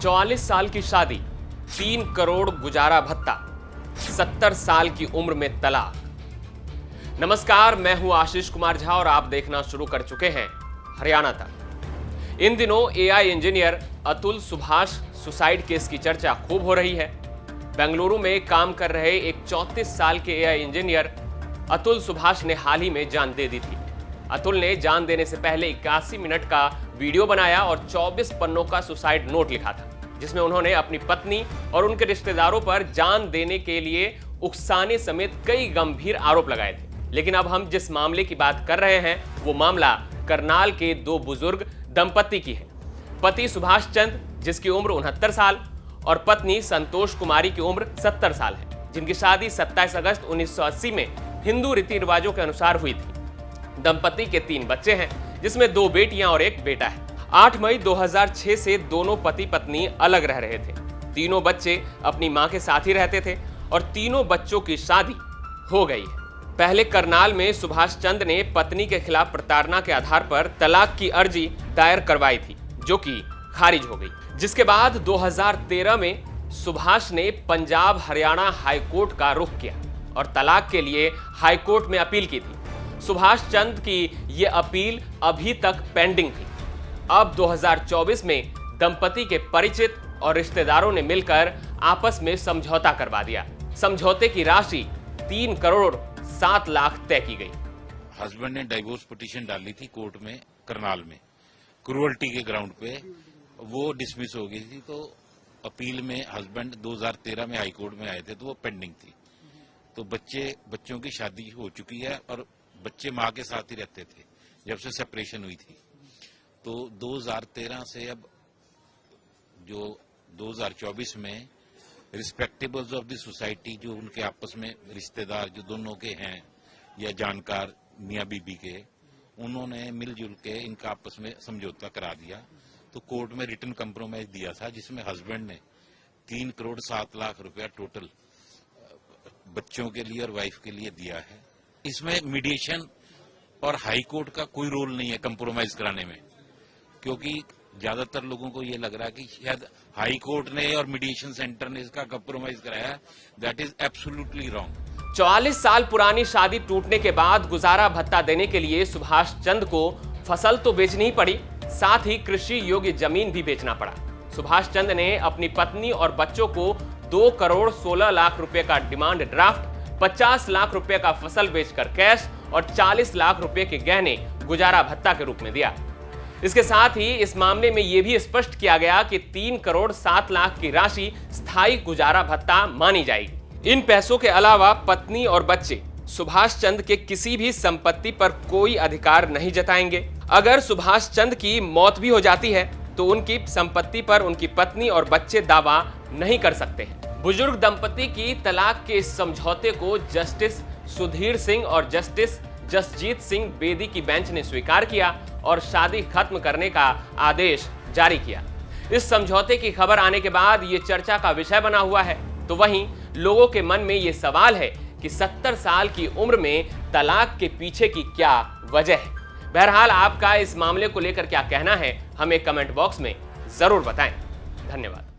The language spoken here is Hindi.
44 साल की शादी, 3 करोड़ गुजारा भत्ता, 70 साल की उम्र में तलाक। नमस्कार, मैं हूं आशीष कुमार झा और आप देखना शुरू कर चुके हैं हरियाणा तक। इन दिनों AI engineer Atul Subhash suicide case की चर्चा खूब हो रही है। बेंगलुरु में काम कर रहे एक 34 साल के एआई इंजीनियर अतुल सुभाष ने हाल ही में जान दे दी थी। अतुल ने जान देने से पहले 81 मिनट का वीडियो बनाया और 24 पन्नों का सुसाइड नोट लिखा था, जिसमें उन्होंने अपनी पत्नी और उनके रिश्तेदारों पर जान देने के लिए उकसाने समेत कई गंभीर आरोप लगाए थे। लेकिन अब हम जिस मामले की बात कर रहे हैं वो मामला करनाल के दो बुजुर्ग दंपति की है। पति सुभाष चंद, जिसकी उम्र 69 साल, और पत्नी संतोष कुमारी की उम्र 70 साल है, जिनकी शादी 27 अगस्त 1980 में हिंदू रीति रिवाजों के अनुसार हुई थी। दंपति के 3 बच्चे हैं, जिसमें 2 बेटियां और 1 बेटा है। 8 मई 2006 से दोनों पति पत्नी अलग रह रहे थे। तीनों बच्चे अपनी मां के साथ ही रहते थे और तीनों बच्चों की शादी हो गई है। पहले करनाल में सुभाष चंद ने पत्नी के खिलाफ प्रताड़ना के आधार पर तलाक की अर्जी दायर करवाई थी, जो कि खारिज हो गई। जिसके बाद 2013 में सुभाष ने पंजाब हरियाणा हाईकोर्ट का रुख किया और तलाक के लिए हाईकोर्ट में अपील की थी। सुभाष चंद की यह अपील अभी तक पेंडिंग थी। अब 2024 में दंपति के परिचित और रिश्तेदारों ने मिलकर आपस में समझौता करवा दिया। समझौते की राशि 3 करोड़ 7 लाख तय की गई। हस्बैंड ने डाइवोर्स पिटीशन डाली थी कोर्ट में करनाल में, क्रूअल्टी के ग्राउंड पे। वो डिसमिस हो गई थी, तो अपील में हस्बैंड 2013 में हाईकोर्ट में आए थे, तो वो पेंडिंग थी। तो बच्चों की शादी हो चुकी है और बच्चे माँ के साथ ही रहते थे जब से सेपरेशन हुई थी। तो 2013 से अब जो 2024 में रिस्पेक्टेबल्स ऑफ द सोसाइटी, जो उनके आपस में रिश्तेदार जो दोनों के हैं या जानकार मियाँ बीबी के, उन्होंने मिलजुल के इनका आपस में समझौता करा दिया। तो कोर्ट में रिटन कंप्रोमाइज दिया था, जिसमें हस्बैंड ने 3 करोड़ 7 लाख रुपया टोटल बच्चों के लिए और वाइफ के लिए दिया है। इसमें मीडिएशन और हाई कोर्ट का कोई रोल नहीं है कंप्रोमाइज कराने में, क्योंकि ज्यादातर लोगों को ये लग रहा है कि शायद हाई कोर्ट ने और मीडिएशन सेंटर ने इसका कंप्रोमाइज कराया। That is absolutely wrong. 44 साल पुरानी शादी टूटने के बाद गुजारा भत्ता देने के लिए सुभाष चंद को फसल तो बेचनी ही पड़ी, साथ ही कृषि योग्य जमीन भी बेचना पड़ा। सुभाष चंद ने अपनी पत्नी और बच्चों को 2 करोड़ 16 लाख रुपए का डिमांड ड्राफ्ट, 50 लाख रुपए का फसल बेचकर कैश और 40 लाख रुपए के गहने गुजारा भत्ता के रूप में दिया। इसके साथ ही इस मामले में यह भी स्पष्ट किया गया कि 3 करोड़ 7 लाख की राशि स्थायी गुजारा भत्ता मानी जाएगी। इन पैसों के अलावा पत्नी और बच्चे सुभाष चंद के किसी भी संपत्ति पर कोई अधिकार नहीं जताएंगे। अगर सुभाष चंद की मौत भी हो जाती है तो उनकी संपत्ति पर उनकी पत्नी और बच्चे दावा नहीं कर सकते हैं। बुजुर्ग दंपति की तलाक के इस समझौते को जस्टिस सुधीर सिंह और जस्टिस जसजीत सिंह बेदी की बेंच ने स्वीकार किया और शादी खत्म करने का आदेश जारी किया। इस समझौते की खबर आने के बाद ये चर्चा का विषय बना हुआ है। तो वहीं लोगों के मन में ये सवाल है कि 70 साल की उम्र में तलाक के पीछे की क्या वजह है। बहरहाल आपका इस मामले को लेकर क्या कहना है, हमें कमेंट बॉक्स में जरूर बताएं। धन्यवाद।